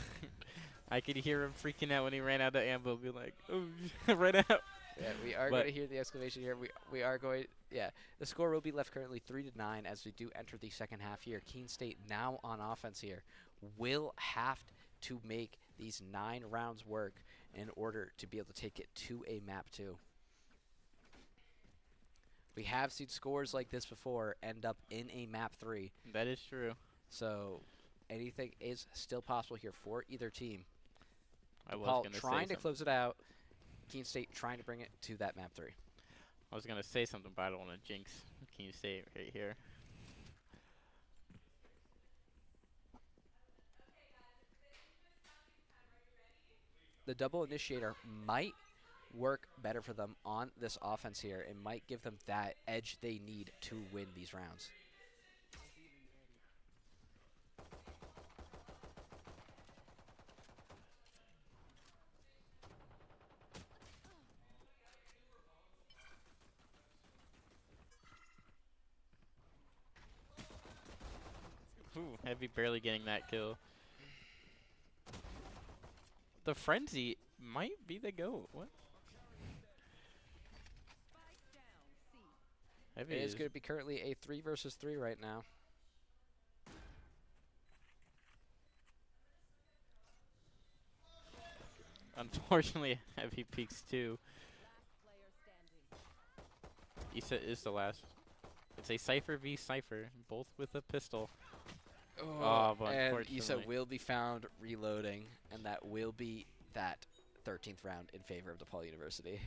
I could hear him freaking out when he ran out of ammo, be like, "Oh, right out!" Yeah, we are But- going to hear the exclamation here. We are going. Yeah, the score will be left currently 3-9 as we do enter the second half here. Keene State now on offense here will have to make these 9 rounds work in order to be able to take it to a map 2. We have seen scores like this before end up in a map 3, That is true. so anything is still possible here for either team. I was Paul gonna trying say to close it out. Keene State trying to bring it to that map 3. I was gonna say something, but I don't want to jinx Keene State right here. The double initiator might work better for them on this offense here. It might give them that edge they need to win these rounds. Ooh, Heavy barely getting that kill. The frenzy might be the goat. What? Spike down. C. Heavy It is is going to be currently a 3 versus 3 right now. unfortunately Heavy peaks too. Last player standing. Issa is the last. It's a Cypher v Cypher, both with a pistol. Oh, but and Issa unfortunately. will be found reloading, and that will be that 13th round in favor of DePaul University.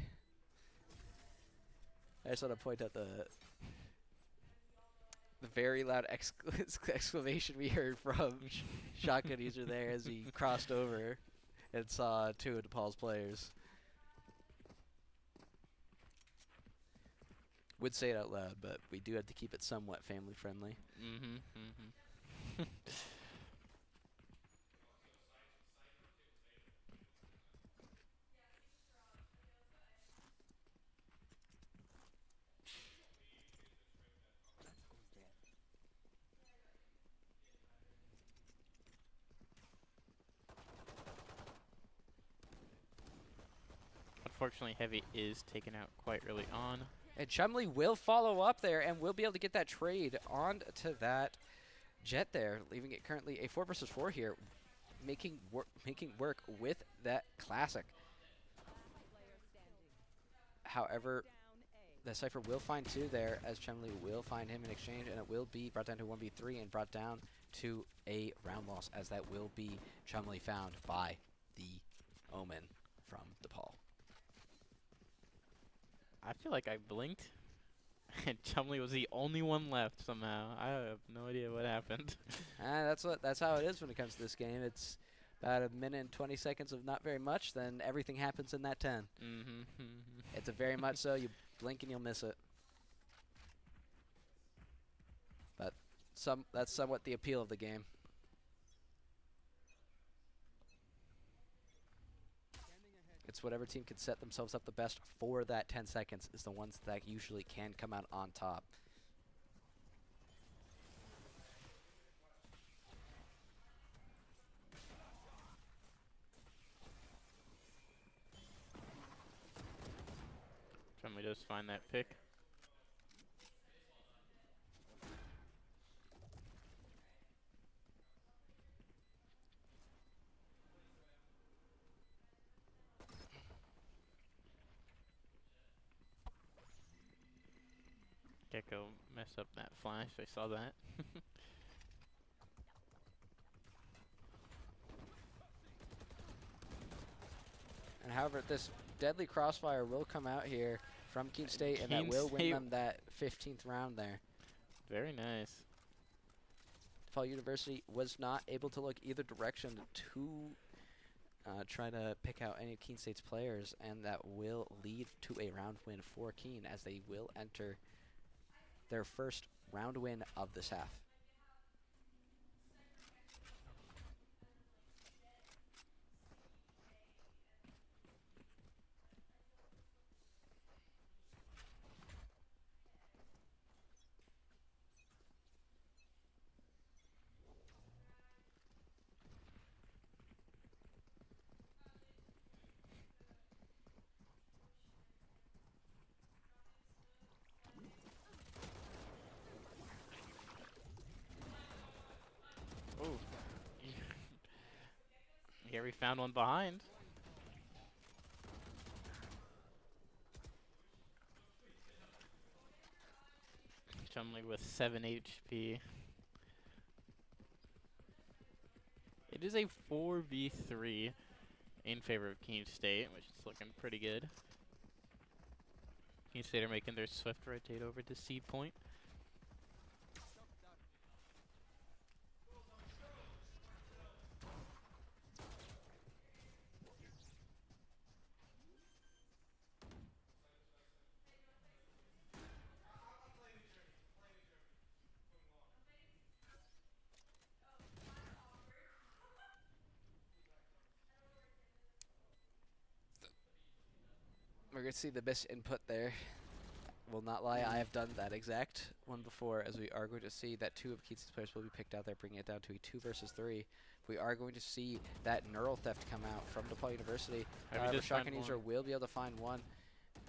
I just want to point out the very loud exclamation we heard from Shotgun User there as he crossed over and saw 2 of DePaul's players. Would say it out loud, but we do have to keep it somewhat family friendly. Mm-hmm. Mm-hmm. Unfortunately, Heavy is taken out quite early on. And Chumley will follow up there and will be able to get that trade on to that Jet there, leaving it currently a 4 versus 4 here, making work with that classic. Player standing. However, Down A. the Cypher will find 2 there as Chumley will find him in exchange, and it will be brought down to 1v3 and brought down to a round loss, as that will be Chumley found by the Omen from DePaul. I feel like I blinked, and Chumley was the only one left somehow. I have no idea what happened. That's how it is when it comes to this game. It's about a minute and 20 seconds of not very much, then everything happens in that 10. Mm-hmm. It's a very much so. You blink and you'll miss it. But that's somewhat the appeal of the game. It's whatever team can set themselves up the best for that 10 seconds is the ones that usually can come out on top. Chumley does find that pick. Gecko messed up that flash. I saw that. And however, this deadly crossfire will come out here from Keene State, and that Keene will win State- them that 15th round there. Very nice. DePaul University was not able to look either direction to try to pick out any of Keene State's players, and that will lead to a round win for Keene as they will enter their first round win of this half. Harry found one behind. Chumley with 7 HP. It is a 4v3 in favor of Keene State, which is looking pretty good. Keene State are making their swift rotate over to C point. We're going to see the best input there. Will not lie, I have done that exact one before, as we are going to see that 2 of Keene State's players will be picked out there, bringing it down to a 2 versus 3. We are going to see that neural theft come out from DePaul University. However, Shotgun User will be able to find one,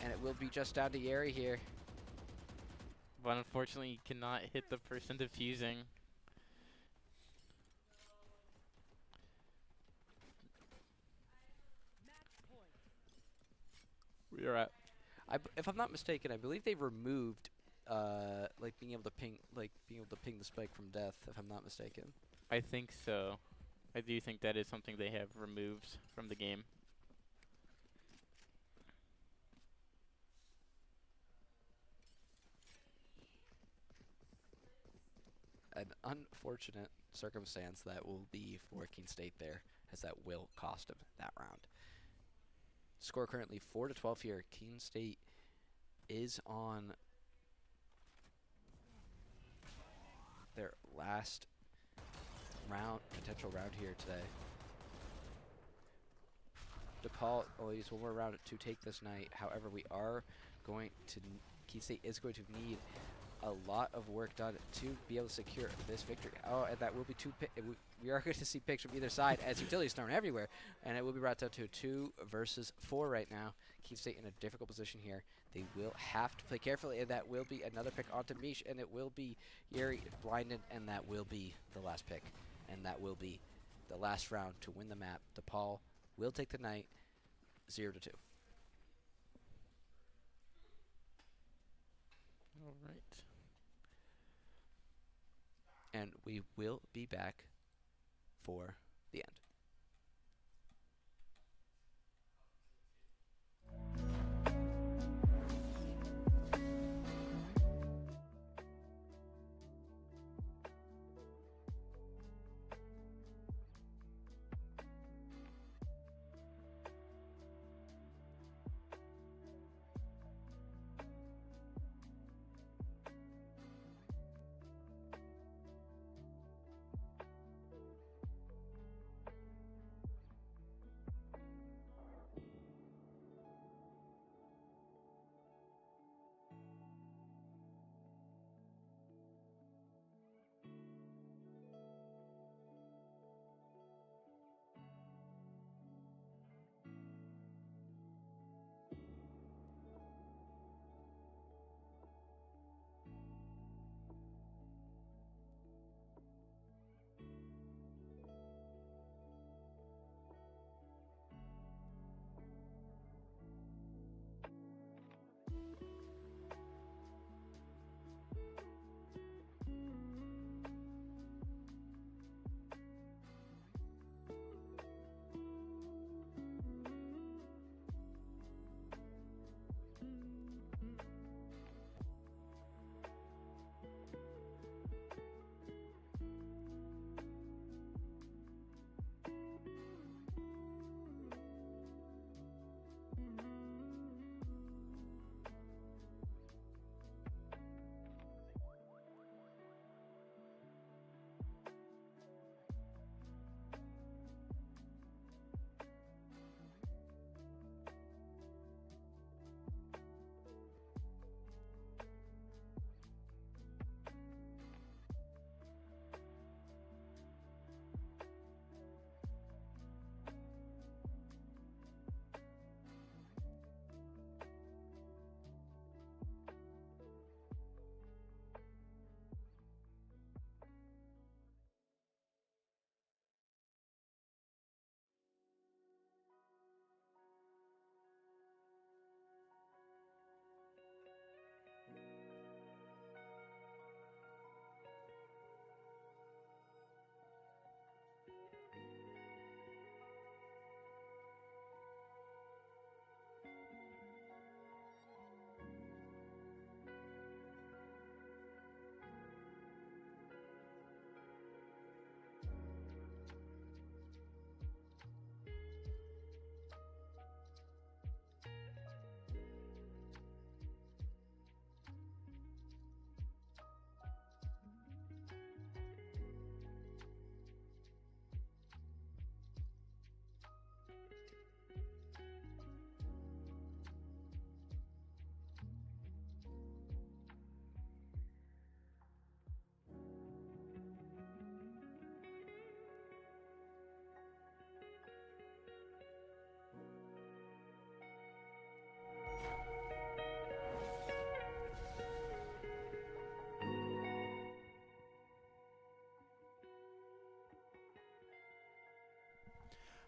and it will be just down to Yeri here. But unfortunately, he cannot hit the person defusing. Match point. We are at. If I'm not mistaken, I believe they removed, like being able to ping the spike from death. If I'm not mistaken. I think so. I do think that is something they have removed from the game. An unfortunate circumstance that will be for Keene State there, as that will cost them that round. Score currently 4-12 here. Keene State is on their last potential round here today. DePaul only needs one more round to take this night. However, Keene State is going to need a lot of work done to be able to secure this victory. Oh, and that will be we are going to see picks from either side as utilities thrown everywhere, and it will be brought down to a 2 versus 4 right now. Keene State in a difficult position here. They will have to play carefully, and that will be another pick onto Mish, and it will be Yeri blinded, and that will be the last pick, and that will be the last round to win the map. DePaul will take the night 0-2. All right. And we will be back for the end.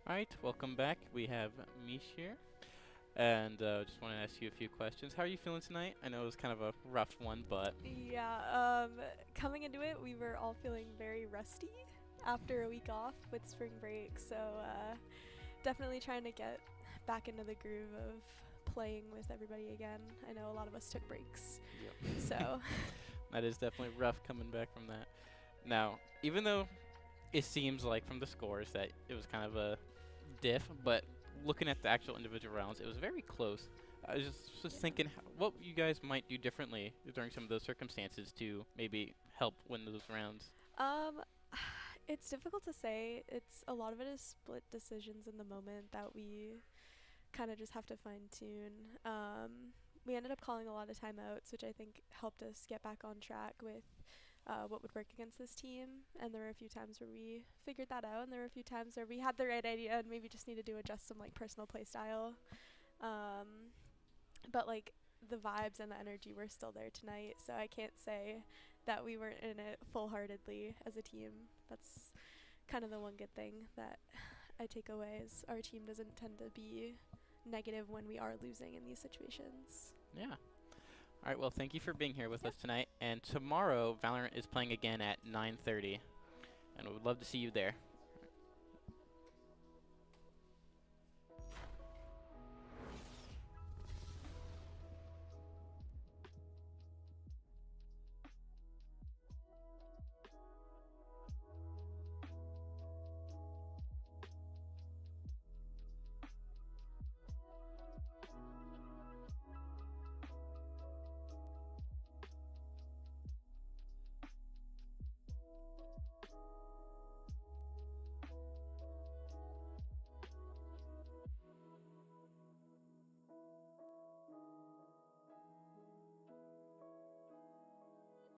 All right, welcome back. We have Mish here, and just want to ask you a few questions. How are you feeling tonight? I know it was kind of a rough one, but Yeah, coming into it, we were all feeling very rusty after a week off with spring break, so definitely trying to get back into the groove of playing with everybody again. I know a lot of us took breaks, yep. so That is definitely rough coming back from that. Now, even though it seems like from the scores that it was kind of a diff, but looking at the actual individual rounds, it was very close. I was just thinking what you guys might do differently during some of those circumstances to maybe help win those rounds. um, it's difficult to say. It's a lot of it is split decisions in the moment that we kind of just have to fine tune. We ended up calling a lot of timeouts, which I think helped us get back on track with what would work against this team. And there were a few times where we figured that out, and there were a few times where we had the right idea and maybe just needed to adjust some like personal play style. But like the vibes and the energy were still there tonight, so I can't say that we weren't in it full-heartedly as a team. That's kind of the one good thing that I take away is our team doesn't tend to be negative when we are losing in these situations. Yeah. All right. Well, thank you for being here with Yeah. us tonight. And tomorrow, Valorant is playing again at 9:30, and we would love to see you there.